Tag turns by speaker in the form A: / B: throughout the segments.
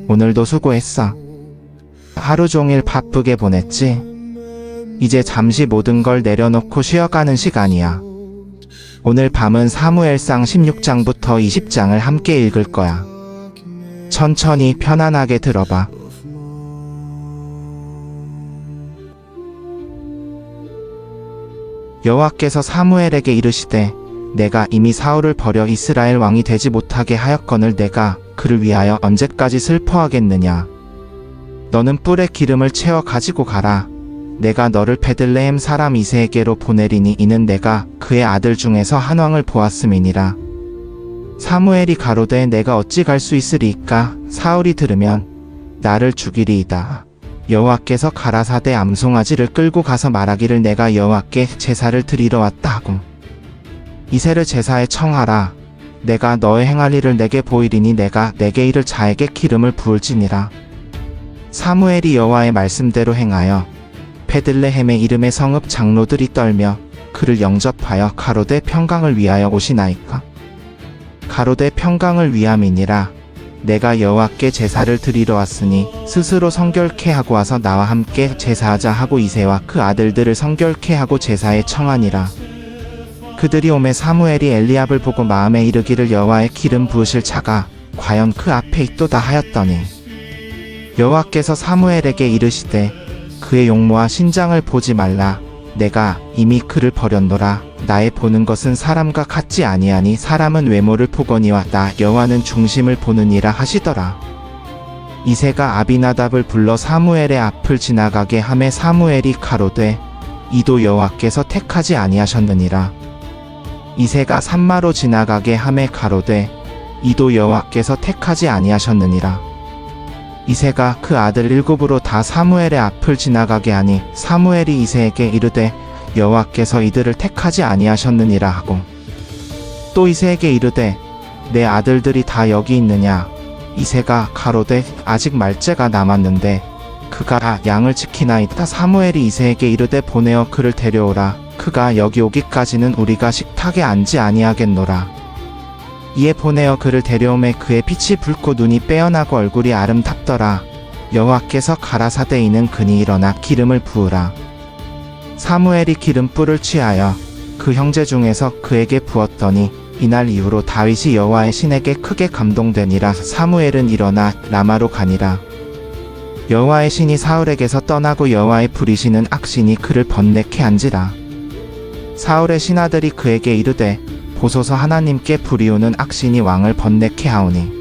A: 오늘도 수고했어. 하루 종일 바쁘게 보냈지? 이제 잠시 모든 걸 내려놓고 쉬어가는 시간이야. 오늘 밤은 사무엘상 16장부터 20장을 함께 읽을 거야. 천천히 편안하게 들어봐. 여호와께서 사무엘에게 이르시되 내가 이미 사울을 버려 이스라엘 왕이 되지 못하게 하였거늘 내가 그를 위하여 언제까지 슬퍼하겠느냐. 너는 뿔에 기름을 채워 가지고 가라. 내가 너를 베들레헴 사람 이새에게로 보내리니 이는 내가 그의 아들 중에서 한 왕을 보았음이니라. 사무엘이 가로되 내가 어찌 갈 수 있으리이까. 사울이 들으면 나를 죽이리이다. 여호와께서 가라사대 암송아지를 끌고 가서 말하기를 내가 여호와께 제사를 드리러 왔다 하고 이새를 제사에 청하라. 내가 너의 행할 일을 내게 보이리니 내가 내게 이를 자에게 기름을 부을지니라. 사무엘이 여호와의 말씀대로 행하여 베들레헴의 이름의 성읍 장로들이 떨며 그를 영접하여 가로되 평강을 위하여 오시나이까. 가로되 평강을 위함이니라. 내가 여호와께 제사를 드리러 왔으니 스스로 성결케 하고 와서 나와 함께 제사하자 하고 이새와 그 아들들을 성결케 하고 제사에 청하니라. 그들이 오매 사무엘이 엘리압을 보고 마음에 이르기를 여호와의 기름 부으실 자가 과연 그 앞에 있도다 하였더니 여호와께서 사무엘에게 이르시되 그의 용모와 신장을 보지 말라. 내가 이미 그를 버렸노라. 나의 보는 것은 사람과 같지 아니하니 사람은 외모를 보거니와 나 여호와는 중심을 보느니라 하시더라. 이새가 아비나답을 불러 사무엘의 앞을 지나가게 하매 사무엘이 가로되 이도 여호와께서 택하지 아니하셨느니라. 이새가 산마로 지나가게 하매 가로되 이도 여호와께서 택하지 아니하셨느니라. 이새가 그 아들 7으로 다 사무엘의 앞을 지나가게 하니 사무엘이 이새에게 이르되 여호와께서 이들을 택하지 아니하셨느니라 하고 또 이새에게 이르되 내 아들들이 다 여기 있느냐. 이새가 가로되 아직 말째가 남았는데 그가 다 양을 지키나이다. 사무엘이 이새에게 이르되 보내어 그를 데려오라. 그가 여기 오기까지는 우리가 식탁에 앉지 아니하겠노라. 이에 보내어 그를 데려오매 그의 빛이 붉고 눈이 빼어나고 얼굴이 아름답더라. 여호와께서 가라사대 이는 그니 일어나 기름을 부으라. 사무엘이 기름불을 취하여 그 형제 중에서 그에게 부었더니 이날 이후로 다윗이 여호와의 신에게 크게 감동되니라. 사무엘은 일어나 라마로 가니라. 여호와의 신이 사울에게서 떠나고 여호와의 부리시는 악신이 그를 번뇌케 한지라. 사울의 신하들이 그에게 이르되 보소서 하나님께 불이우는 악신이 왕을 번뇌케 하오니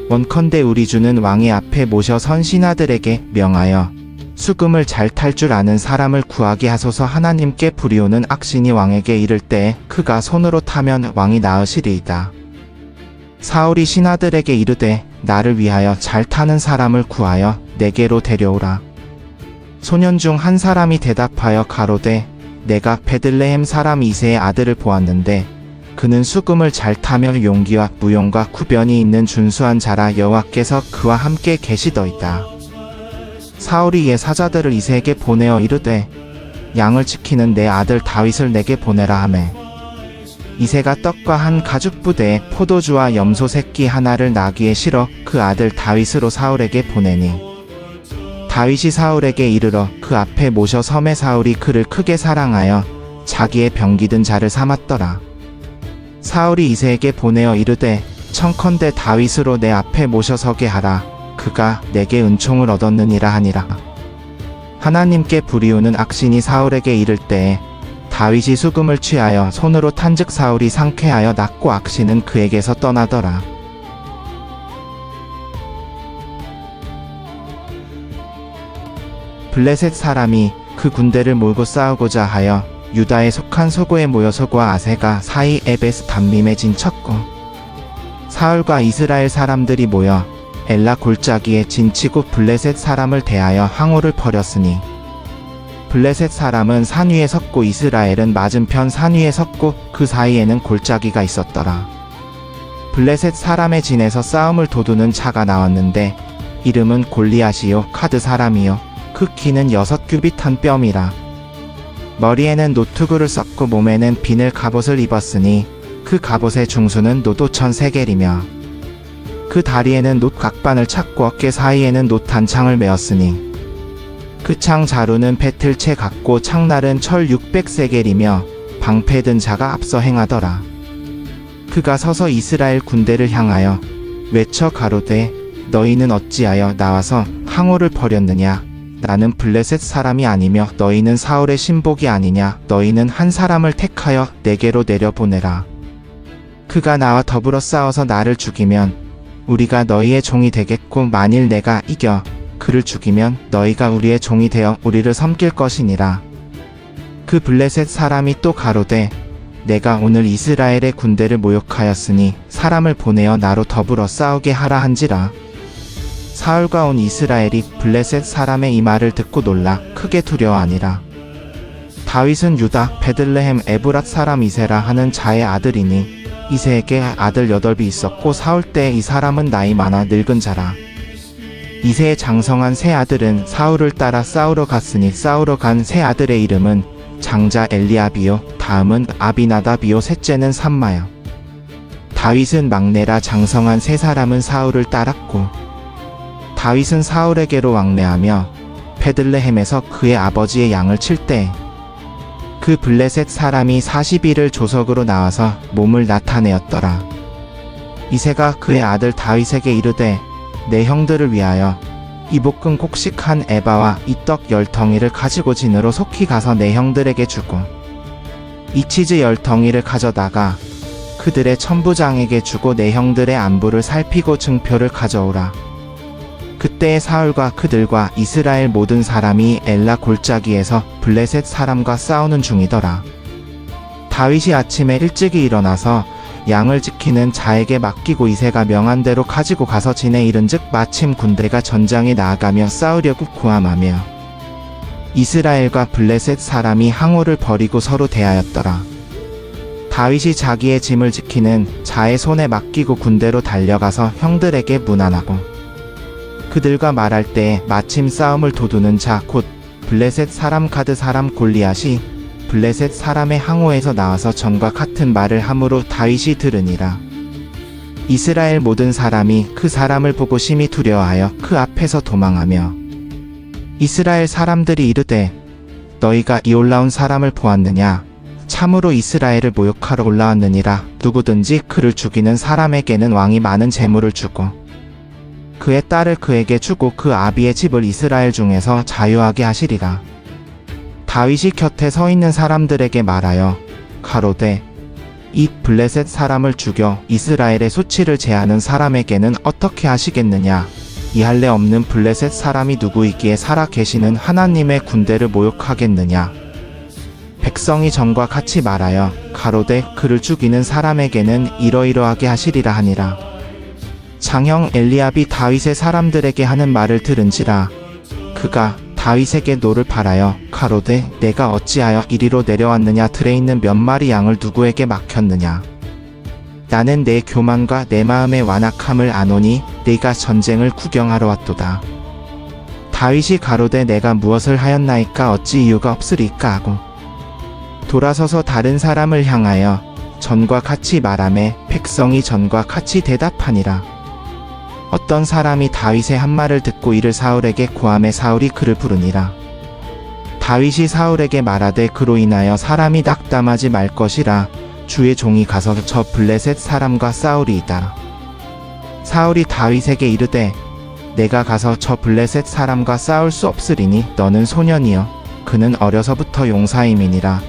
A: 원컨대 우리 주는 왕의 앞에 모셔 선 신하들에게 명하여 수금을 잘 탈 줄 아는 사람을 구하게 하소서. 하나님께 불이우는 악신이 왕에게 이를 때에 그가 손으로 타면 왕이 나으시리이다. 사울이 신하들에게 이르되 나를 위하여 잘 타는 사람을 구하여 내게로 데려오라. 소년 중 한 사람이 대답하여 가로되 내가 베들레헴 사람 이새의 아들을 보았는데 그는 수금을 잘 타며 용기와 무용과 구변이 있는 준수한 자라. 여호와께서 그와 함께 계시더이다. 사울이 이에 사자들을 이새에게 보내어 이르되 양을 지키는 내 아들 다윗을 내게 보내라 하매 이새가 떡과 한 가죽 부대에 포도주와 염소 새끼 하나를 나귀에 실어 그 아들 다윗으로 사울에게 보내니 다윗이 사울에게 이르러 그 앞에 모셔 섬에 사울이 그를 크게 사랑하여 자기의 병기든 자를 삼았더라. 사울이 이새에게 보내어 이르되 청컨대 다윗으로 내 앞에 모셔서게 하라. 그가 내게 은총을 얻었느니라 하니라. 하나님께 불이우는 악신이 사울에게 이를 때에 다윗이 수금을 취하여 손으로 탄즉 사울이 상쾌하여 낫고 악신은 그에게서 떠나더라. 블레셋 사람이 그 군대를 몰고 싸우고자 하여 유다에 속한 소고에 모여 소고와 아세가 사이 에베스 담림에 진쳤고 사울과 이스라엘 사람들이 모여 엘라 골짜기에 진치고 블레셋 사람을 대하여 항우를 벌였으니 블레셋 사람은 산 위에 섰고 이스라엘은 맞은편 산 위에 섰고 그 사이에는 골짜기가 있었더라. 블레셋 사람의 진에서 싸움을 도두는 자가 나왔는데 이름은 골리앗이요 카드 사람이요 그 키는 6규빗 한 뼘이라. 머리에는 노트구를 썼고 몸에는 비늘 갑옷을 입었으니 그 갑옷의 중수는 노도천 세겔이며 그 다리에는 놋 각반을 찾고 어깨 사이에는 놋 단창을 메었으니 그 창 자루는 배틀채 같고 창날은 철 600세겔이며 방패 든 자가 앞서 행하더라. 그가 서서 이스라엘 군대를 향하여 외쳐 가로되 너희는 어찌하여 나와서 항오를 벌였느냐. 나는 블레셋 사람이 아니며 너희는 사울의 신복이 아니냐. 너희는 한 사람을 택하여 내게로 내려보내라. 그가 나와 더불어 싸워서 나를 죽이면 우리가 너희의 종이 되겠고 만일 내가 이겨 그를 죽이면 너희가 우리의 종이 되어 우리를 섬길 것이니라. 그 블레셋 사람이 또 가로되 내가 오늘 이스라엘의 군대를 모욕하였으니 사람을 보내어 나로 더불어 싸우게 하라 한지라. 사울과 온 이스라엘이 블레셋 사람의 이 말을 듣고 놀라 크게 두려워하니라. 다윗은 유다 베들레헴 에브랏 사람 이세라 하는 자의 아들이니 이세에게 아들 8이 있었고 사울 때 이 사람은 나이 많아 늙은 자라. 이세의 장성한 세 아들은 사울을 따라 싸우러 갔으니 싸우러 간 세 아들의 이름은 장자 엘리압이요 다음은 아비나답이요 셋째는 삼마요. 다윗은 막내라. 장성한 세 사람은 사울을 따랐고 다윗은 사울에게로 왕래하며 베들레헴에서 그의 아버지의 양을 칠 때 그 블레셋 사람이 40일을 조석으로 나와서 몸을 나타내었더라. 이새가 그의 아들 다윗에게 이르되 내 형들을 위하여 이 볶은 곡식한 에바와 이 떡 10덩이를 가지고 진으로 속히 가서 내 형들에게 주고 이 치즈 10덩이를 가져다가 그들의 천부장에게 주고 내 형들의 안부를 살피고 증표를 가져오라. 그때에 사울과 그들과 이스라엘 모든 사람이 엘라 골짜기에서 블레셋 사람과 싸우는 중이더라. 다윗이 아침에 일찍이 일어나서 양을 지키는 자에게 맡기고 이새가 명한 대로 가지고 가서 진에 이른즉 마침 군대가 전장에 나아가며 싸우려고 구함하며 이스라엘과 블레셋 사람이 항오를 벌이고 서로 대하였더라. 다윗이 자기의 짐을 지키는 자의 손에 맡기고 군대로 달려가서 형들에게 문안하고 그들과 말할 때에 마침 싸움을 도두는 자 곧 블레셋 사람 가드 사람 골리앗이 블레셋 사람의 항오에서 나와서 전과 같은 말을 함으로 다윗이 들으니라. 이스라엘 모든 사람이 그 사람을 보고 심히 두려워하여 그 앞에서 도망하며 이스라엘 사람들이 이르되 너희가 이 올라온 사람을 보았느냐. 참으로 이스라엘을 모욕하러 올라왔느니라. 누구든지 그를 죽이는 사람에게는 왕이 많은 재물을 주고 그의 딸을 그에게 주고 그 아비의 집을 이스라엘 중에서 자유하게 하시리라. 다윗이 곁에 서 있는 사람들에게 말하여 가로되 이 블레셋 사람을 죽여 이스라엘의 수치를 제하는 사람에게는 어떻게 하시겠느냐. 이 할례 없는 블레셋 사람이 누구이기에 살아 계시는 하나님의 군대를 모욕하겠느냐. 백성이 전과 같이 말하여 가로되 그를 죽이는 사람에게는 이러이러하게 하시리라 하니라. 장형 엘리압이 다윗의 사람들에게 하는 말을 들은지라. 그가 다윗에게 노를 팔하여 가로되 내가 어찌하여 이리로 내려왔느냐. 들에 있는 몇 마리 양을 누구에게 맡겼느냐. 나는 내 교만과 내 마음의 완악함을 아노니 네가 전쟁을 구경하러 왔도다. 다윗이 가로되 내가 무엇을 하였나이까. 어찌 이유가 없으리까 하고 돌아서서 다른 사람을 향하여 전과 같이 말하매 백성이 전과 같이 대답하니라. 어떤 사람이 다윗의 한 말을 듣고 이를 사울에게 고하매 사울이 그를 부르니라. 다윗이 사울에게 말하되 그로 인하여 사람이 낙담하지 말 것이라. 주의 종이 가서 저 블레셋 사람과 싸우리이다. 사울이 다윗에게 이르되 내가 가서 저 블레셋 사람과 싸울 수 없으리니 너는 소년이여 그는 어려서부터 용사임이니라.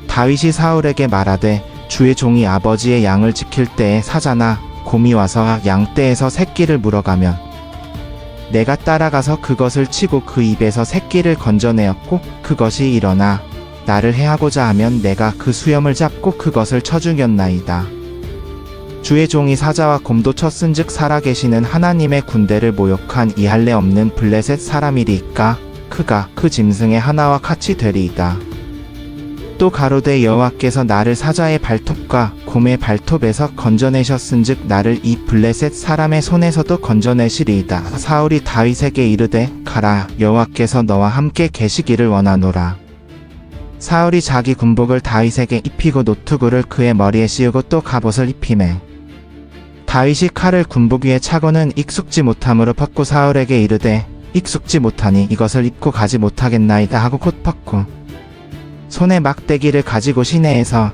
A: 다윗이 사울에게 말하되 주의 종이 아버지의 양을 지킬 때에 사자나 곰이 와서 양떼에서 새끼를 물어가면 내가 따라가서 그것을 치고 그 입에서 새끼를 건져내었고 그것이 일어나 나를 해하고자 하면 내가 그 수염을 잡고 그것을 쳐 죽였나이다. 주의 종이 사자와 곰도 쳤은즉 살아계시는 하나님의 군대를 모욕한 이 할례 없는 블레셋 사람이리이까. 그가 그 짐승의 하나와 같이 되리이다. 또 가로되 여호와께서 나를 사자의 발톱과 곰의 발톱에서 건져내셨은즉 나를 이 블레셋 사람의 손에서도 건져내시리이다. 사울이 다윗에게 이르되 가라. 여호와께서 너와 함께 계시기를 원하노라. 사울이 자기 군복을 다윗에게 입히고 노투구를 그의 머리에 씌우고 또 갑옷을 입히매 다윗이 칼을 군복 위에 차고는 익숙지 못함으로 벗고 사울에게 이르되 익숙지 못하니 이것을 입고 가지 못하겠나이다 하고 곧 벗고 손에 막대기를 가지고 시내에서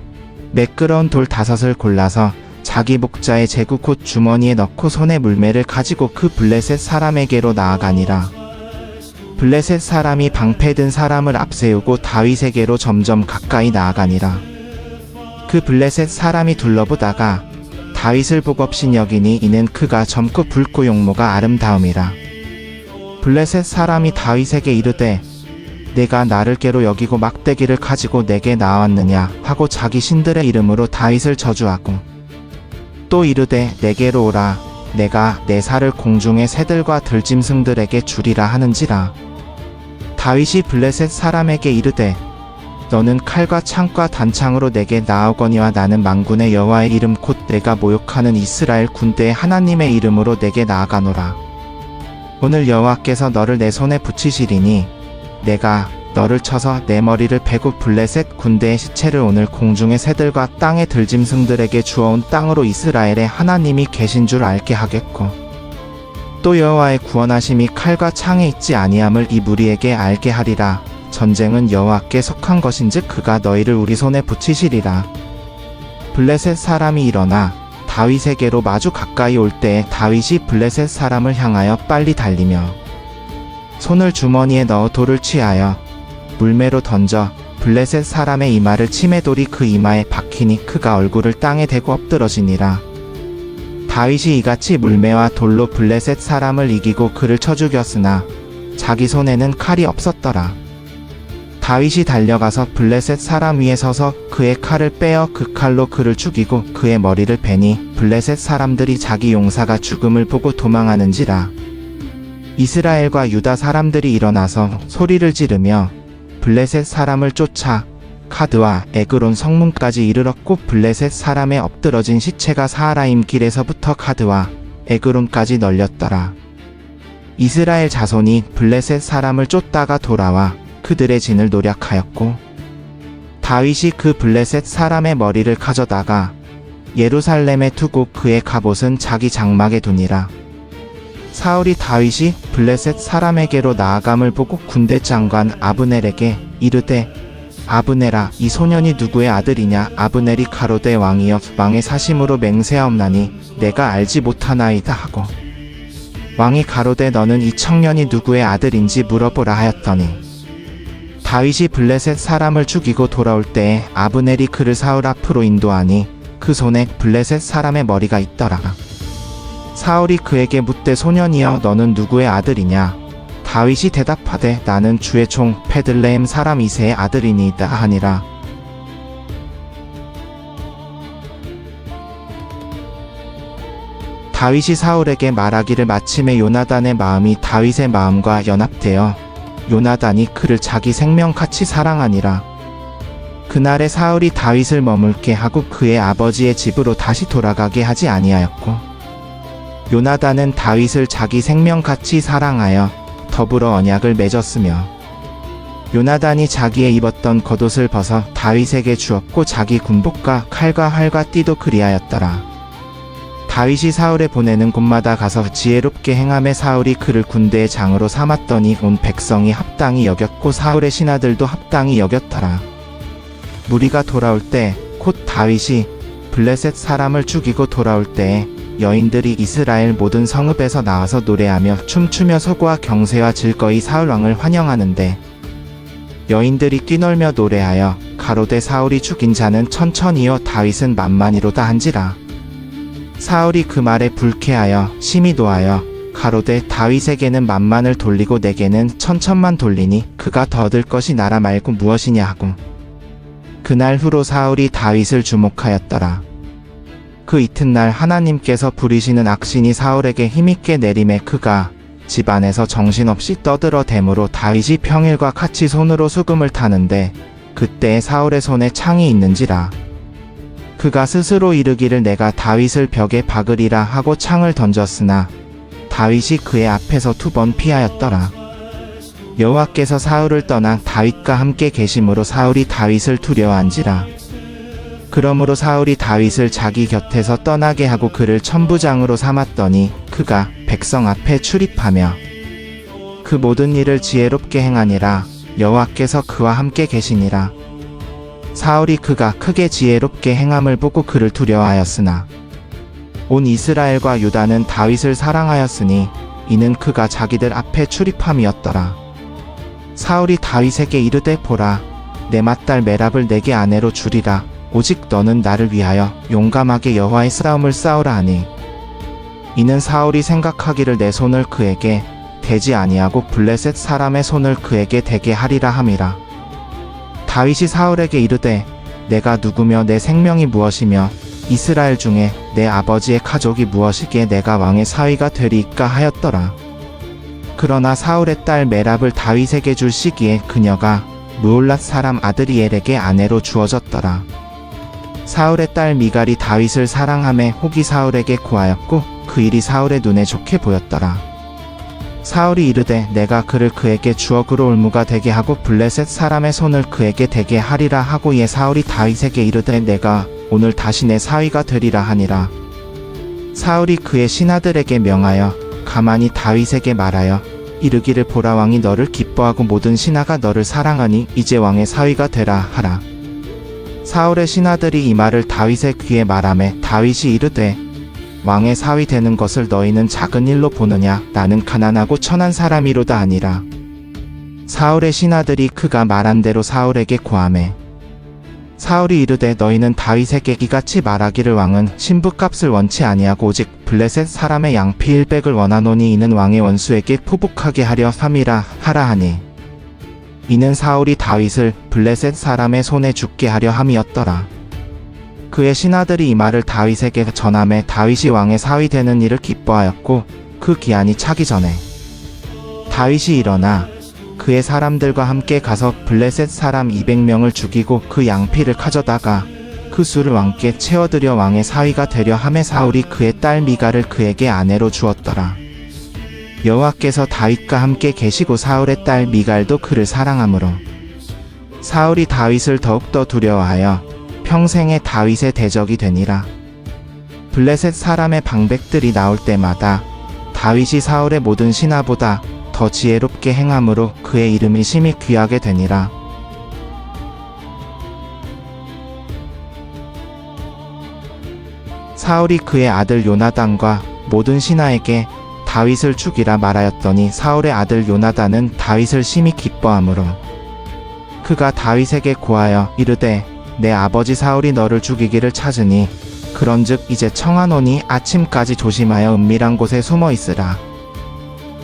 A: 매끄러운 돌 5을 골라서 자기 목자의 제구 곧 주머니에 넣고 손에 물매를 가지고 그 블레셋 사람에게로 나아가니라. 블레셋 사람이 방패 든 사람을 앞세우고 다윗에게로 점점 가까이 나아가니라. 그 블레셋 사람이 둘러보다가 다윗을 복업신 여기니 이는 그가 젊고 붉고 용모가 아름다움이라. 블레셋 사람이 다윗에게 이르되 내가 나를 깨로 여기고 막대기를 가지고 내게 나왔느냐 하고 자기 신들의 이름으로 다윗을 저주하고 또 이르되 내게로 오라 내가 내 살을 공중의 새들과 들짐승들에게 주리라 하는지라. 다윗이 블레셋 사람에게 이르되 너는 칼과 창과 단창으로 내게 나오거니와 나는 만군의 여호와의 이름 곧 내가 모욕하는 이스라엘 군대의 하나님의 이름으로 내게 나아가노라. 오늘 여호와께서 너를 내 손에 붙이시리니 내가 너를 쳐서 내 머리를 베고 블레셋 군대의 시체를 오늘 공중의 새들과 땅의 들짐승들에게 주어온 땅으로 이스라엘의 하나님이 계신 줄 알게 하겠고 또 여호와의 구원하심이 칼과 창에 있지 아니함을 이 무리에게 알게 하리라. 전쟁은 여호와께 속한 것인즉 그가 너희를 우리 손에 붙이시리라. 블레셋 사람이 일어나 다윗에게로 마주 가까이 올 때에 다윗이 블레셋 사람을 향하여 빨리 달리며 손을 주머니에 넣어 돌을 취하여 물매로 던져 블레셋 사람의 이마를 치매 돌이 그 이마에 박히니 그가 얼굴을 땅에 대고 엎드러지니라. 다윗이 이같이 물매와 돌로 블레셋 사람을 이기고 그를 쳐 죽였으나 자기 손에는 칼이 없었더라. 다윗이 달려가서 블레셋 사람 위에 서서 그의 칼을 빼어 그 칼로 그를 죽이고 그의 머리를 베니 블레셋 사람들이 자기 용사가 죽음을 보고 도망하는지라. 이스라엘과 유다 사람들이 일어나서 소리를 지르며 블레셋 사람을 쫓아 카드와 에그론 성문까지 이르렀고 블레셋 사람의 엎드러진 시체가 사하라임 길에서부터 카드와 에그론까지 널렸더라. 이스라엘 자손이 블레셋 사람을 쫓다가 돌아와 그들의 진을 노략하였고 다윗이 그 블레셋 사람의 머리를 가져다가 예루살렘에 두고 그의 갑옷은 자기 장막에 두니라. 사울이 다윗이 블레셋 사람에게로 나아감을 보고 군대 장관 아브넬에게 이르되 아브넬아 이 소년이 누구의 아들이냐. 아브넬이 가로되 왕이여 왕의 사심으로 맹세하옵나니 내가 알지 못하나이다 하고 왕이 가로되 너는 이 청년이 누구의 아들인지 물어보라 하였더니 다윗이 블레셋 사람을 죽이고 돌아올 때에 아브넬이 그를 사울 앞으로 인도하니 그 손에 블레셋 사람의 머리가 있더라. 사울이 그에게 묻되 소년이여 너는 누구의 아들이냐. 다윗이 대답하되 나는 주의 종 베들레헴 사람 이새의 아들이니이다 하니라. 다윗이 사울에게 말하기를 마침에 요나단의 마음이 다윗의 마음과 연합되어 요나단이 그를 자기 생명같이 사랑하니라. 그날에 사울이 다윗을 머물게 하고 그의 아버지의 집으로 다시 돌아가게 하지 아니하였고 요나단은 다윗을 자기 생명같이 사랑하여 더불어 언약을 맺었으며 요나단이 자기의 입었던 겉옷을 벗어 다윗에게 주었고 자기 군복과 칼과 활과 띠도 그리하였더라. 다윗이 사울에 보내는 곳마다 가서 지혜롭게 행하며 사울이 그를 군대의 장으로 삼았더니 온 백성이 합당히 여겼고 사울의 신하들도 합당히 여겼더라. 무리가 돌아올 때 곧 다윗이 블레셋 사람을 죽이고 돌아올 때에 여인들이 이스라엘 모든 성읍에서 나와서 노래하며 춤추며 소고와 경새와 즐거이 사울왕을 환영하는데 여인들이 뛰놀며 노래하여 가로되 사울이 죽인 자는 천천히요 다윗은 만만이로다 한지라. 사울이 그 말에 불쾌하여 심히 노하여 가로되 다윗에게는 만만을 돌리고 내게는 천천만 돌리니 그가 더 얻을 것이 나라 말고 무엇이냐 하고 그날 후로 사울이 다윗을 주목하였더라. 그 이튿날 하나님께서 부리시는 악신이 사울에게 힘있게 내림에 그가 집안에서 정신없이 떠들어 대므로 다윗이 평일과 같이 손으로 수금을 타는데 그때에 사울의 손에 창이 있는지라. 그가 스스로 이르기를 내가 다윗을 벽에 박으리라 하고 창을 던졌으나 다윗이 그의 앞에서 2번 피하였더라. 여호와께서 사울을 떠나 다윗과 함께 계심으로 사울이 다윗을 두려워한지라. 그러므로 사울이 다윗을 자기 곁에서 떠나게 하고 그를 천부장으로 삼았더니 그가 백성 앞에 출입하며 그 모든 일을 지혜롭게 행하니라. 여호와께서 그와 함께 계시니라. 사울이 그가 크게 지혜롭게 행함을 보고 그를 두려워하였으나 온 이스라엘과 유다는 다윗을 사랑하였으니 이는 그가 자기들 앞에 출입함이었더라. 사울이 다윗에게 이르되 보라, 내 맏딸 메랍을 내게 아내로 주리라. 오직 너는 나를 위하여 용감하게 여호와의 싸움을 싸우라 하니, 이는 사울이 생각하기를 내 손을 그에게 대지 아니하고 블레셋 사람의 손을 그에게 대게 하리라 함이라. 다윗이 사울에게 이르되 내가 누구며 내 생명이 무엇이며 이스라엘 중에 내 아버지의 가족이 무엇이기에 내가 왕의 사위가 되리이까 하였더라. 그러나 사울의 딸 메랍을 다윗에게 줄 시기에 그녀가 무올랏 사람 아드리엘에게 아내로 주어졌더라. 사울의 딸 미갈이 다윗을 사랑하매 혹이 사울에게 구하였고 그 일이 사울의 눈에 좋게 보였더라. 사울이 이르되 내가 그를 그에게 주어 그로 올무가 되게 하고 블레셋 사람의 손을 그에게 대게 하리라 하고 이에 사울이 다윗에게 이르되 내가 오늘 다시 내 사위가 되리라 하니라. 사울이 그의 신하들에게 명하여 가만히 다윗에게 말하여 이르기를 보라, 왕이 너를 기뻐하고 모든 신하가 너를 사랑하니 이제 왕의 사위가 되라 하라. 사울의 신하들이 이 말을 다윗의 귀에 말하매 다윗이 이르되 왕의 사위 되는 것을 너희는 작은 일로 보느냐? 나는 가난하고 천한 사람이로다 하니라. 사울의 신하들이 그가 말한 대로 사울에게 고하매 사울이 이르되 너희는 다윗에게 이같이 말하기를 왕은 신부값을 원치 아니하고 오직 블레셋 사람의 양피 100을 원하노니 이는 왕의 원수에게 포복하게 하려 함이라 하라 하니, 이는 사울이 다윗을 블레셋 사람의 손에 죽게 하려 함이었더라. 그의 신하들이 이 말을 다윗에게 전하매 다윗이 왕의 사위 되는 일을 기뻐하였고 그 기한이 차기 전에 다윗이 일어나 그의 사람들과 함께 가서 블레셋 사람 200명을 죽이고 그 양피를 가져다가 그 수를 왕께 채워드려 왕의 사위가 되려 하매 사울이 그의 딸 미갈을 그에게 아내로 주었더라. 여호와께서 다윗과 함께 계시고 사울의 딸 미갈도 그를 사랑하므로 사울이 다윗을 더욱더 두려워하여 평생에 다윗의 대적이 되니라. 블레셋 사람의 방백들이 나올 때마다 다윗이 사울의 모든 신하보다 더 지혜롭게 행함으로 그의 이름이 심히 귀하게 되니라. 사울이 그의 아들 요나단과 모든 신하에게 다윗을 죽이라 말하였더니 사울의 아들 요나단은 다윗을 심히 기뻐하므로 그가 다윗에게 고하여 이르되 내 아버지 사울이 너를 죽이기를 찾으니 그런즉 이제 청하노니 아침까지 조심하여 은밀한 곳에 숨어 있으라.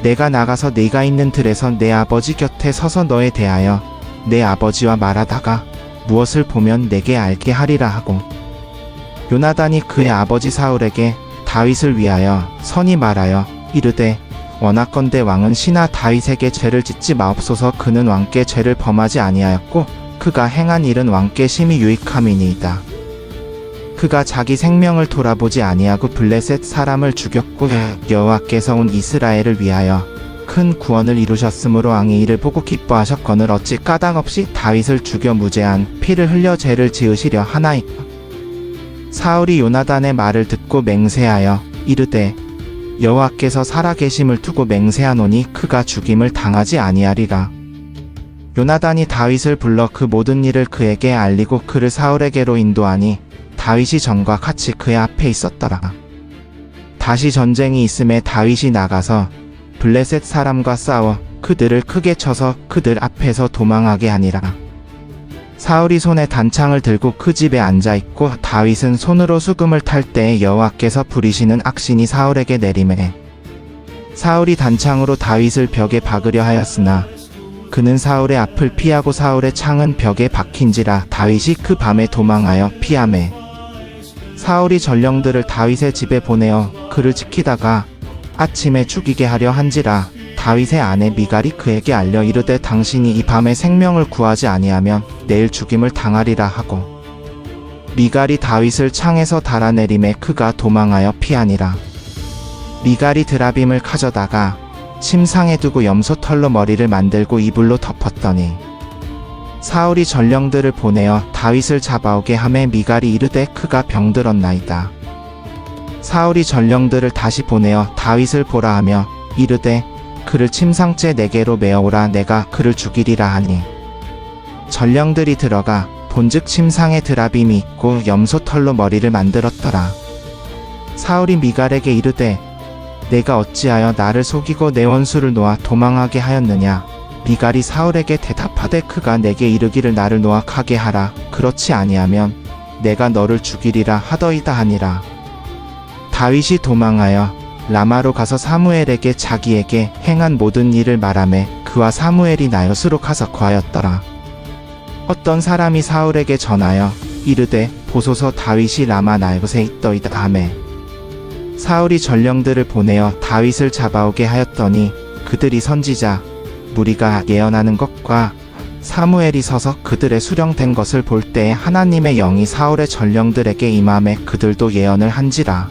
A: 내가 나가서 네가 있는 들에서 내 아버지 곁에 서서 너에 대하여 내 아버지와 말하다가 무엇을 보면 내게 알게 하리라 하고, 요나단이 그의 아버지 사울에게 다윗을 위하여 선히 말하여 이르되 원하건대 왕은 신하 다윗에게 죄를 짓지 마옵소서. 그는 왕께 죄를 범하지 아니하였고 그가 행한 일은 왕께 심히 유익함이니이다. 그가 자기 생명을 돌아보지 아니하고 블레셋 사람을 죽였고 여호와께서 온 이스라엘을 위하여 큰 구원을 이루셨으므로 왕이 이를 보고 기뻐하셨거늘 어찌 까닭없이 다윗을 죽여 무죄한 피를 흘려 죄를 지으시려 하나이까. 사울이 요나단의 말을 듣고 맹세하여 이르되 여호와께서 살아계심을 두고 맹세하노니 그가 죽임을 당하지 아니하리라. 요나단이 다윗을 불러 그 모든 일을 그에게 알리고 그를 사울에게로 인도하니 다윗이 전과 같이 그의 앞에 있었더라. 다시 전쟁이 있음에 다윗이 나가서 블레셋 사람과 싸워 그들을 크게 쳐서 그들 앞에서 도망하게 하니라. 사울이 손에 단창을 들고 그 집에 앉아있고 다윗은 손으로 수금을 탈 때에 여호와께서 부리시는 악신이 사울에게 내리매 사울이 단창으로 다윗을 벽에 박으려 하였으나 그는 사울의 앞을 피하고 사울의 창은 벽에 박힌지라 다윗이 그 밤에 도망하여 피하매 사울이 전령들을 다윗의 집에 보내어 그를 지키다가 아침에 죽이게 하려 한지라 다윗의 아내 미갈이 그에게 알려 이르되 당신이 이 밤에 생명을 구하지 아니하면 내일 죽임을 당하리라 하고, 미갈이 다윗을 창에서 달아내림에 그가 도망하여 피하니라. 미갈이 드라빔을 가져다가 침상에 두고 염소털로 머리를 만들고 이불로 덮었더니 사울이 전령들을 보내어 다윗을 잡아오게 하매 미갈이 이르되 그가 병들었나이다. 사울이 전령들을 다시 보내어 다윗을 보라 하며 이르되 그를 침상째 내게로 메어오라 내가 그를 죽이리라 하니 전령들이 들어가 본즉 침상에 드라빔이 있고 염소털로 머리를 만들었더라. 사울이 미갈에게 이르되 내가 어찌하여 나를 속이고 내 원수를 놓아 도망하게 하였느냐. 미갈이 사울에게 대답하되 그가 내게 이르기를 나를 놓아 가게 하라. 그렇지 아니하면 내가 너를 죽이리라 하더이다 하니라. 다윗이 도망하여 라마로 가서 사무엘에게 자기에게 행한 모든 일을 말하매 그와 사무엘이 나요스로 가서 거하였더라. 어떤 사람이 사울에게 전하여 이르되 보소서 다윗이 라마 나요스에 있더이다 하매 사울이 전령들을 보내어 다윗을 잡아오게 하였더니 그들이 선지자 무리가 예언하는 것과 사무엘이 서서 그들의 수령된 것을 볼 때에 하나님의 영이 사울의 전령들에게 임함에 그들도 예언을 한지라.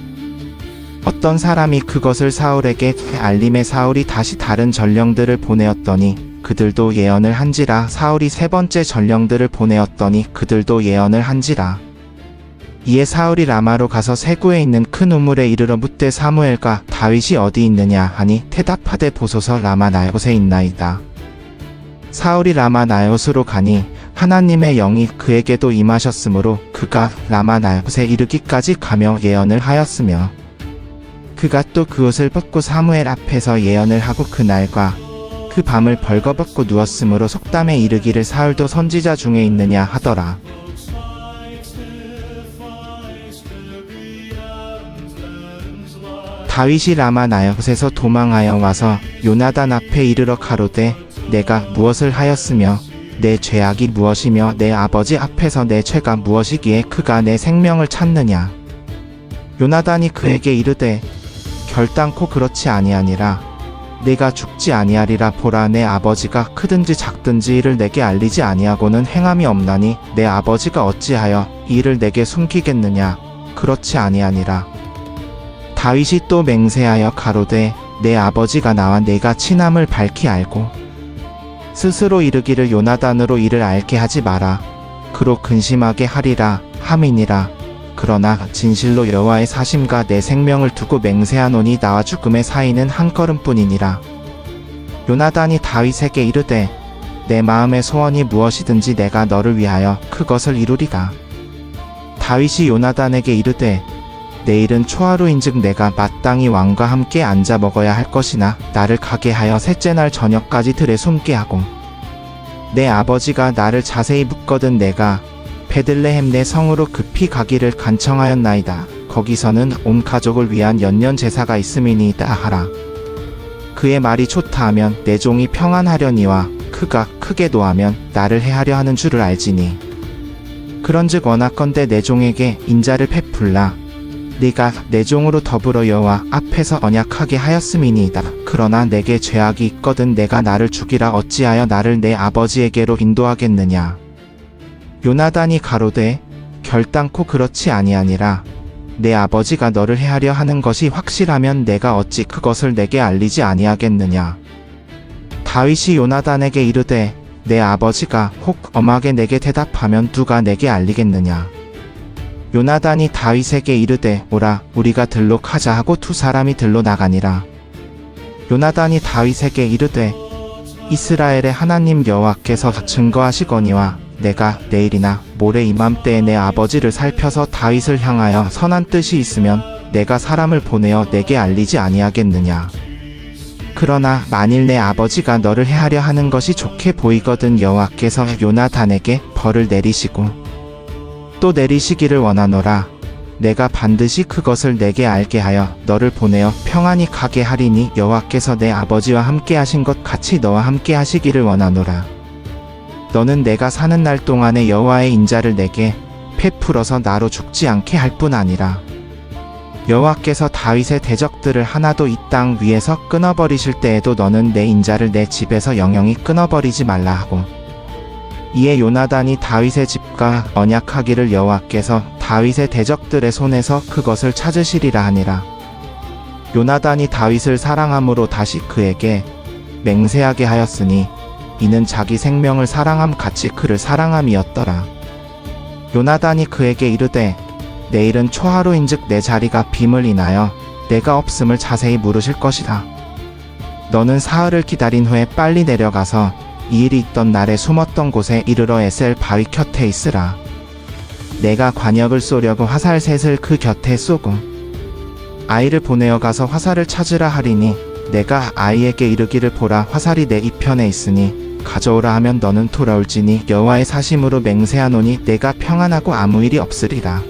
A: 어떤 사람이 그것을 사울에게 알림해 사울이 다시 다른 전령들을 보내었더니 그들도 예언을 한지라. 사울이 세 번째 전령들을 보내었더니 그들도 예언을 한지라. 이에 사울이 라마로 가서 세구에 있는 큰 우물에 이르러 묻되 사무엘과 다윗이 어디 있느냐 하니 대답하되 보소서 라마 나요스에 있나이다. 사울이 라마 나요스로 가니 하나님의 영이 그에게도 임하셨으므로 그가 라마 나요스에 이르기까지 가며 예언을 하였으며 그가 또 그 옷을 벗고 사무엘 앞에서 예언을 하고 그날과 그 밤을 벌거벗고 누웠으므로 속담에 이르기를 사울도 선지자 중에 있느냐 하더라. 다윗이 라마 나요스에서 도망하여 와서 요나단 앞에 이르러 가로되 내가 무엇을 하였으며 내 죄악이 무엇이며 내 아버지 앞에서 내 죄가 무엇이기에 그가 내 생명을 찾느냐. 요나단이 그에게 이르되 결단코 그렇지 아니하니라. 내가 죽지 아니하리라. 보라 내 아버지가 크든지 작든지 이를 내게 알리지 아니하고는 행함이 없나니 내 아버지가 어찌하여 이 일을 내게 숨기겠느냐. 그렇지 아니하니라. 다윗이 또 맹세하여 가로되 내 아버지가 나와 내가 친함을 밝히 알고 스스로 이르기를 요나단으로 이를 알게 하지 마라. 그로 근심하게 하리라 함이니라. 그러나 진실로 여호와의 사심과 내 생명을 두고 맹세하노니 나와 죽음의 사이는 한 걸음뿐이니라. 요나단이 다윗에게 이르되 내 마음의 소원이 무엇이든지 내가 너를 위하여 그것을 이루리라. 다윗이 요나단에게 이르되 내일은 초하루인즉 내가 마땅히 왕과 함께 앉아 먹어야 할 것이나 나를 가게 하여 셋째 날 저녁까지 들에 숨게 하고 내 아버지가 나를 자세히 묻거든 내가 베들레헴 내 성으로 급히 가기를 간청하였나이다. 거기서는 온 가족을 위한 연년 제사가 있음이니이다 하라. 그의 말이 좋다 하면 내 종이 평안하려니와 그가 크게 노하면 나를 해하려 하는 줄을 알지니 그런즉 원하건대 내 종에게 인자를 베풀라. 네가 내 종으로 더불어 여호와 앞에서 언약하게 하였음이니이다. 그러나 내게 죄악이 있거든 내가 나를 죽이라. 어찌하여 나를 내 아버지에게로 인도하겠느냐. 요나단이 가로되 결단코 그렇지 아니하니라. 내 아버지가 너를 해하려 하는 것이 확실하면 내가 어찌 그것을 내게 알리지 아니하겠느냐. 다윗이 요나단에게 이르되 내 아버지가 혹 엄하게 내게 대답하면 누가 내게 알리겠느냐. 요나단이 다윗에게 이르되 오라 우리가 들로 가자 하고 두 사람이 들로 나가니라. 요나단이 다윗에게 이르되 이스라엘의 하나님 여호와께서 증거하시거니와 내가 내일이나 모레 이맘때에 내 아버지를 살펴서 다윗을 향하여 선한 뜻이 있으면 내가 사람을 보내어 내게 알리지 아니하겠느냐. 그러나 만일 내 아버지가 너를 해하려 하는 것이 좋게 보이거든 여호와께서 요나단에게 벌을 내리시고 또 내리시기를 원하노라. 내가 반드시 그것을 내게 알게 하여 너를 보내어 평안히 가게 하리니 여호와께서 내 아버지와 함께 하신 것 같이 너와 함께 하시기를 원하노라. 너는 내가 사는 날 동안에 여호와의 인자를 내게 베풀어서 나로 죽지 않게 할 뿐 아니라 여호와께서 다윗의 대적들을 하나도 이 땅 위에서 끊어버리실 때에도 너는 내 인자를 내 집에서 영영히 끊어버리지 말라 하고 이에 요나단이 다윗의 집과 언약하기를 여호와께서 다윗의 대적들의 손에서 그것을 찾으시리라 하니라. 요나단이 다윗을 사랑함으로 다시 그에게 맹세하게 하였으니 이는 자기 생명을 사랑함 같이 그를 사랑함이었더라. 요나단이 그에게 이르되 내일은 초하루인즉 내 자리가 빔을 인하여 내가 없음을 자세히 물으실 것이다. 너는 사흘을 기다린 후에 빨리 내려가서 이 일이 있던 날에 숨었던 곳에 이르러 에셀 바위 곁에 있으라. 내가 관역을 쏘려고 화살 셋을 그 곁에 쏘고 아이를 보내어 가서 화살을 찾으라 하리니 내가 아이에게 이르기를 보라 화살이 내 이편에 있으니 가져오라 하면 너는 돌아올지니 여호와의 사심으로 맹세하노니 내가 평안하고 아무 일이 없으리라.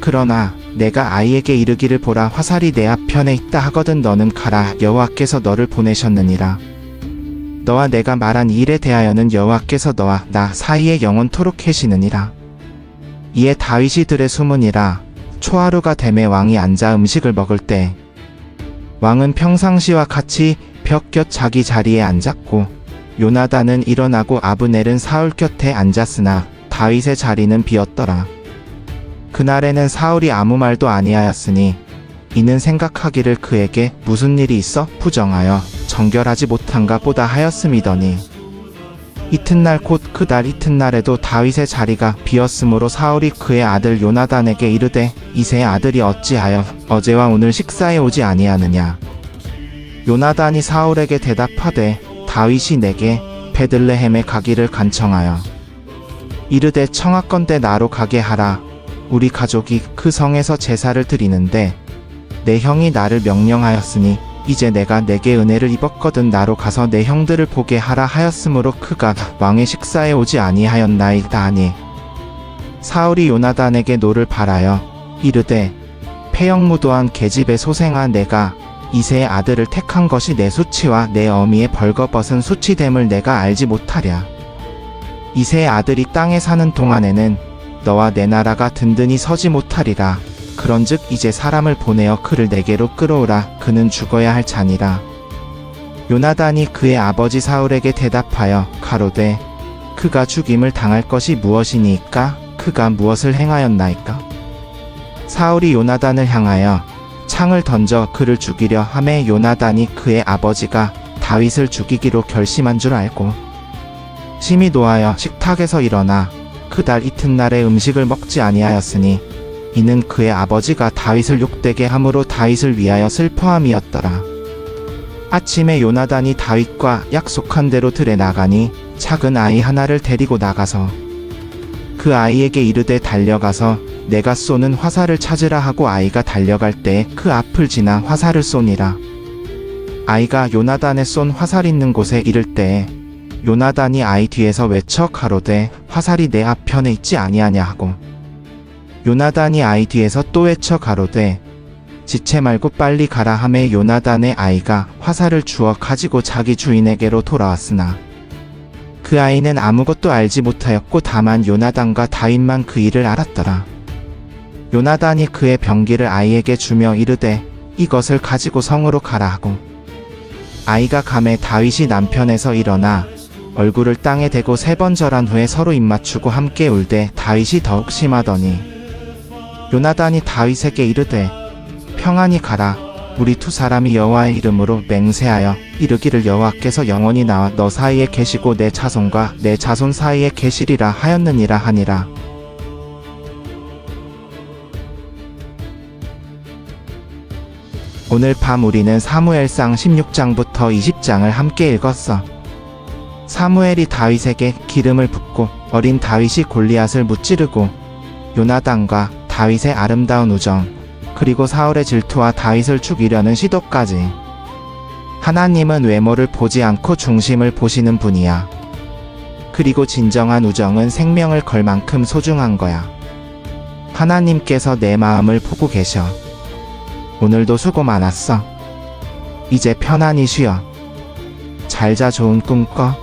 A: 그러나 내가 아이에게 이르기를 보라 화살이 내 앞편에 있다 하거든 너는 가라 여호와께서 너를 보내셨느니라. 너와 내가 말한 이 일에 대하여는 여호와께서 너와 나 사이에 영원토록 계시느니라. 이에 다윗이 들에 숨으니라. 초하루가 되매 왕이 앉아 음식을 먹을 때 왕은 평상시와 같이 벽 곁 자기 자리에 앉았고 요나단은 일어나고 아브넬은 사울 곁에 앉았으나 다윗의 자리는 비었더라. 그날에는 사울이 아무 말도 아니하였으니 이는 생각하기를 그에게 무슨 일이 있어 부정하여 정결하지 못한가 보다 하였음이더니 이튿날 곧 그 달 이튿날에도 다윗의 자리가 비었으므로 사울이 그의 아들 요나단에게 이르되 이새의 아들이 어찌하여 어제와 오늘 식사에 오지 아니하느냐. 요나단이 사울에게 대답하되 다윗이 내게 베들레헴에 가기를 간청하여 이르되 청하건대 나로 가게 하라. 우리 가족이 그 성에서 제사를 드리는데 내 형이 나를 명령하였으니 이제 내가 내게 은혜를 입었거든 나로 가서 내 형들을 보게 하라 하였으므로 그가 왕의 식사에 오지 아니하였나이다 하니 사울이 요나단에게 노를 바라여 이르되 폐영무도한 계집의 소생아 내가 이새의 아들을 택한 것이 내 수치와 내 어미의 벌거벗은 수치됨을 내가 알지 못하랴. 이새의 아들이 땅에 사는 동안에는 너와 내 나라가 든든히 서지 못하리라. 그런즉 이제 사람을 보내어 그를 내게로 끌어오라. 그는 죽어야 할 자니라. 요나단이 그의 아버지 사울에게 대답하여 가로되 그가 죽임을 당할 것이 무엇이니까? 그가 무엇을 행하였나이까? 사울이 요나단을 향하여 창을 던져 그를 죽이려 하매 요나단이 그의 아버지가 다윗을 죽이기로 결심한 줄 알고 심히 노하여 식탁에서 일어나 그 달 이튿날에 음식을 먹지 아니하였으니 이는 그의 아버지가 다윗을 욕되게 함으로 다윗을 위하여 슬퍼함이었더라. 아침에 요나단이 다윗과 약속한 대로 들에 나가니 작은 아이 하나를 데리고 나가서 그 아이에게 이르되 달려가서 내가 쏘는 화살을 찾으라 하고 아이가 달려갈 때 그 앞을 지나 화살을 쏘니라. 아이가 요나단의 쏜 화살 있는 곳에 이를 때에 요나단이 아이 뒤에서 외쳐 가로되 화살이 내 앞편에 있지 아니하냐 하고 요나단이 아이 뒤에서 또 외쳐 가로되 지체 말고 빨리 가라 하매 요나단의 아이가 화살을 주워 가지고 자기 주인에게로 돌아왔으나 그 아이는 아무것도 알지 못하였고 다만 요나단과 다윗만 그 일을 알았더라. 요나단이 그의 병기를 아이에게 주며 이르되 이것을 가지고 성으로 가라 하고 아이가 가매 다윗이 남편에서 일어나 얼굴을 땅에 대고 3번 절한 후에 서로 입맞추고 함께 울되 다윗이 더욱 심하더니 요나단이 다윗에게 이르되 평안히 가라. 우리 두 사람이 여호와의 이름으로 맹세하여 이르기를 여호와께서 영원히 나와 너 사이에 계시고 내 자손과 내 자손 사이에 계시리라 하였느니라 하니라. 오늘 밤 우리는 사무엘상 16장부터 20장을 함께 읽었어. 사무엘이 다윗에게 기름을 붓고 어린 다윗이 골리앗을 무찌르고 요나단과 다윗의 아름다운 우정 그리고 사울의 질투와 다윗을 죽이려는 시도까지. 하나님은 외모를 보지 않고 중심을 보시는 분이야. 그리고 진정한 우정은 생명을 걸 만큼 소중한 거야. 하나님께서 내 마음을 보고 계셔. 오늘도 수고 많았어. 이제 편안히 쉬어. 잘 자 좋은 꿈 꿔.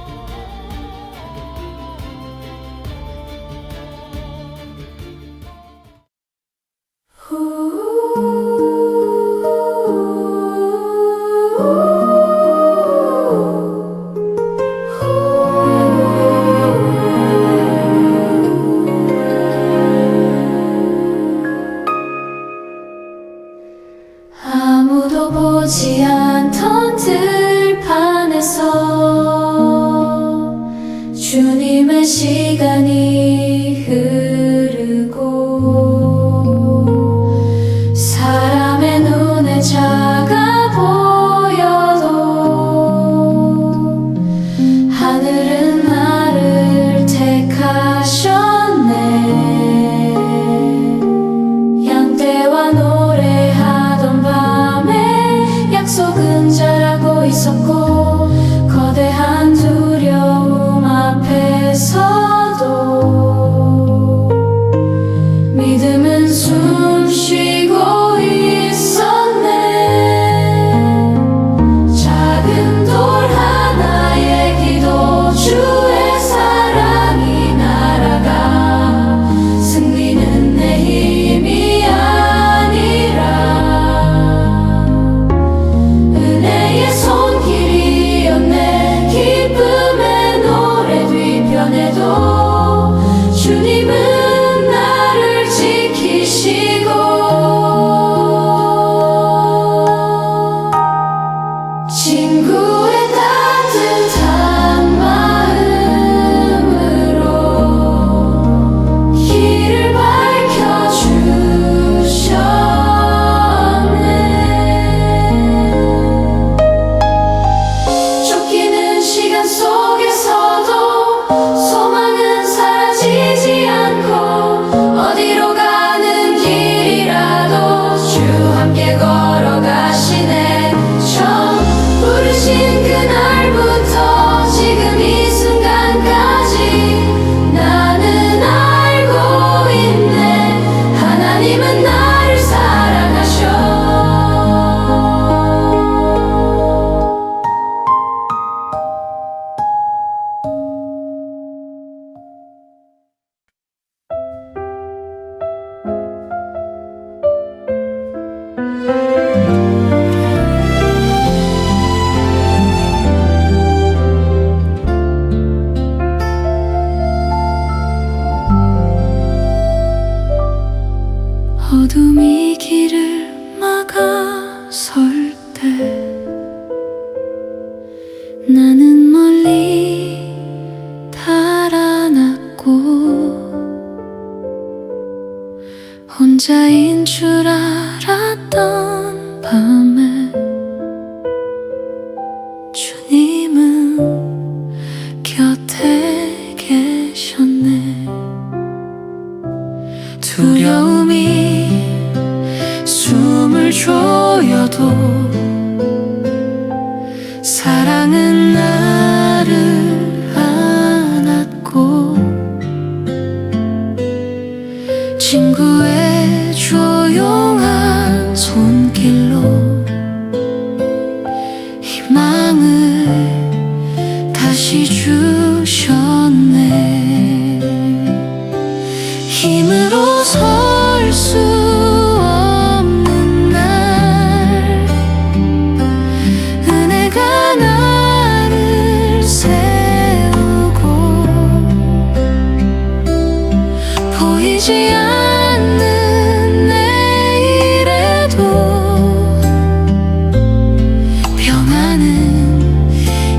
B: 아무도 아무도 보지 않던 들판에서 주님의 시간이 흐르고 사람의 눈에 작아 보여도 하늘은 나를 택하셨네. 양떼와 노래하던 밤에 약속은 자라고 있었고 거대한 두려움 앞에서도 믿음은 숨 쉬고 있었네. 작은 돌 하나의 기도 주의 사랑이 날아가 승리는 내 힘이 아니라 은혜의 손길이었네. 기쁨의 노래 뒤편에도 주님은 나를 지키시고 친구의 따뜻한 마음으로 길을 밝혀주셨네. 쫓기는 시간 속에서도 소망은 사라지지 않고 어디로 가는 길이라도 주 함께 걸어가시네. 처음 부르신 그날부터 지금 이 순간까지 나는 알고 있네. 하나님은 나를 사랑하셔. 어둠이 길을 막아설 때 나는 멀리 달아났고 혼자인 줄 알았던 밤에 주님은 곁에 계셨네. 두려움이 숨을 조여도 사랑은 나를 안았고 친구의 조용한 손길로 희망을 다시 주셨네. 힘으로 설 수 없는 날 은혜가 나를 세우고 보이지 않는 내일에도 평안은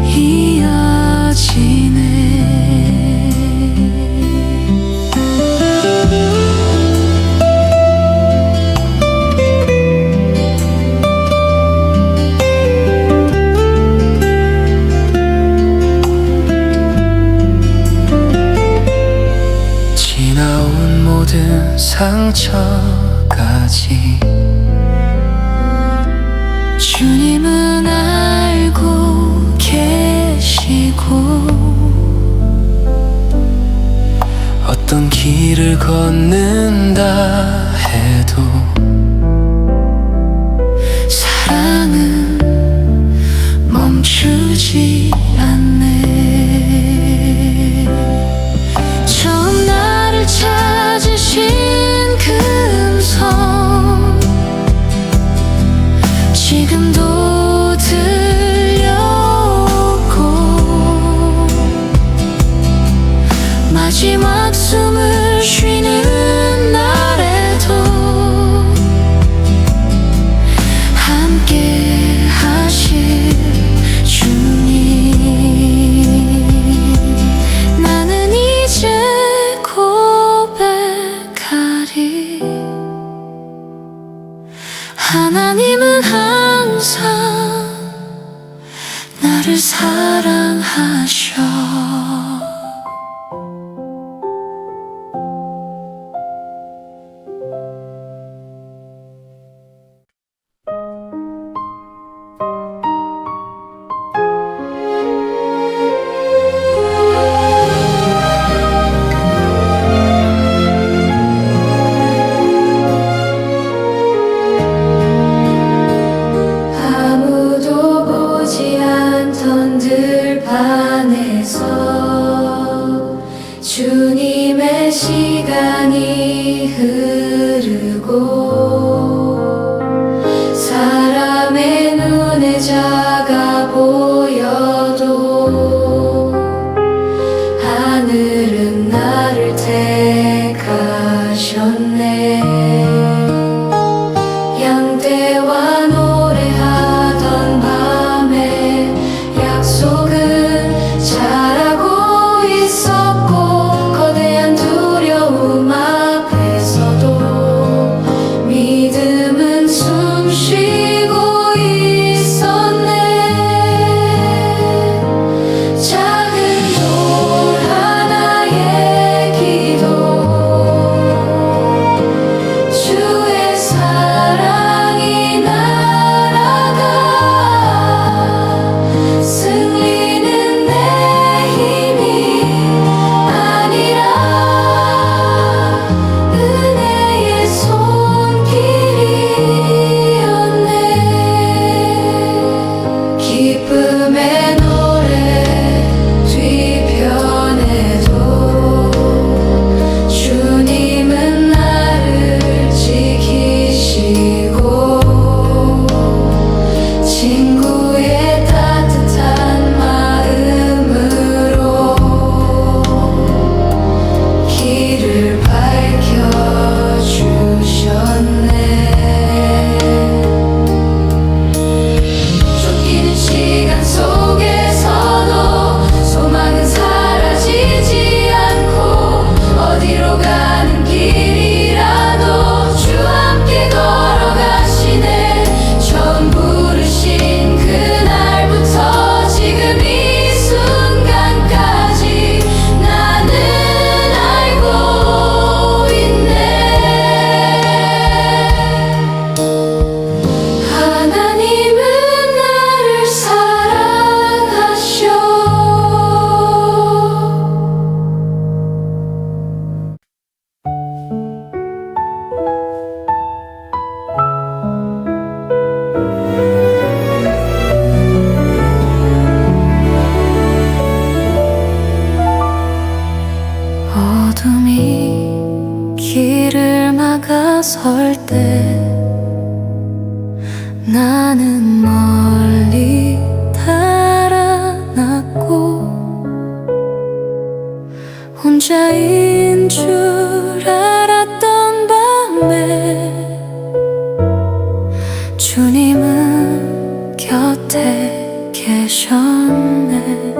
B: 이어지네. 지나온 모든 상처까지 주님은 알고 계시고 어떤 길을 걷는다 해도 사랑은 멈추지 않네. 처음 나를 찾으신 그 음성 지금도 들려오고 마지막 숨을 쉬는 날에 하나님은 항상 나를 사랑하셔. 아무도 보지 않던 들판에서 주님의 시간이 흐르고 사람의 눈에 작아 보여도 하늘은 나를 택하셨네. 양떼와 노래하던 밤에 약속은 잘하고 있었고 거대한 두려움 앞에서도 믿음은 숨쉬고 있었네. 작은 돌 하나의 기도 주의 사랑이 날아가 승리는 내 힘이 아니라 은혜의 손길이었네. 기쁨의 노래 뒤편에도 주님은 나를 지키시고 친구의 따뜻한 마음으로 길을 밝혀주셨네. 쫓기는 시간 속에서도 소망은 사라지지 않고 어디로 가는 길이라도 주 함께 걸어가시네. 처음 부르신 그날부터 지금 이 순간까지 나는 알고 있네. 하나님은 나를 사랑하셔. 어둠이 길을 막아설 때 나는 멀리 달아났고 혼자인 줄 알았던 밤에 주님은 곁에 계셨네.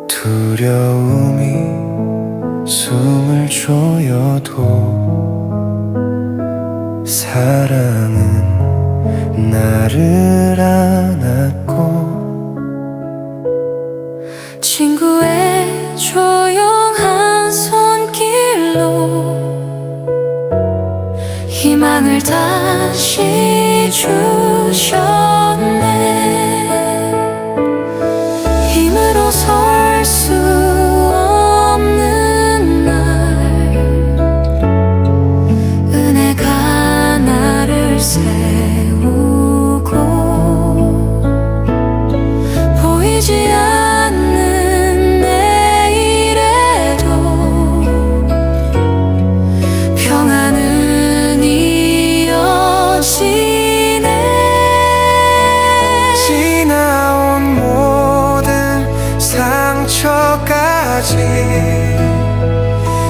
C: 두려움이 숨을 조여도 사랑은 나를 안았고
B: 친구의 조용한 손길로 희망을 다시 주셨네. 힘으로 설 수 없는 날 은혜가 나를 세우고 보이지 않는 내일에도 평안은 이어지네.
C: 지나온 모든 상처까지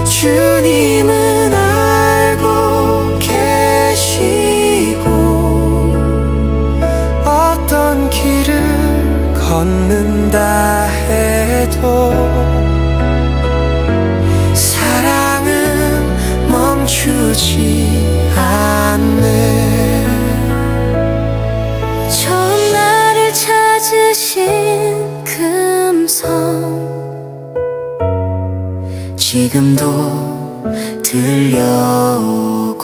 C: 주님은 알고 계시고 어떤 길을 걷는다 해도 사랑은 멈추지 않네.
B: 지금도 들려오고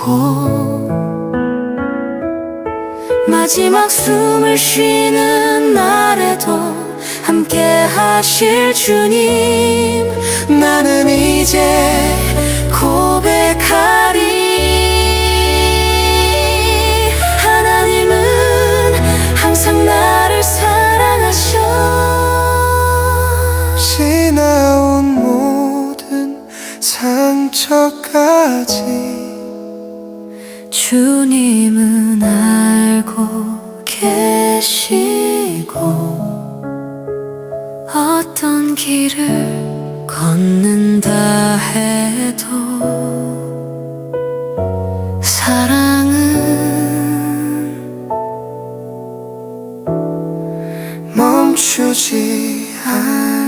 B: 마지막 숨을 쉬는 날에도 함께 하실 주님
C: 나는 이제 고백하리
B: 하나님은 항상 나를 사랑하셔
C: 지나온 모든 상처까지
B: 주님은 알고 계시고 어떤 길을 걷는다 해도 사랑은
C: 멈추지 않아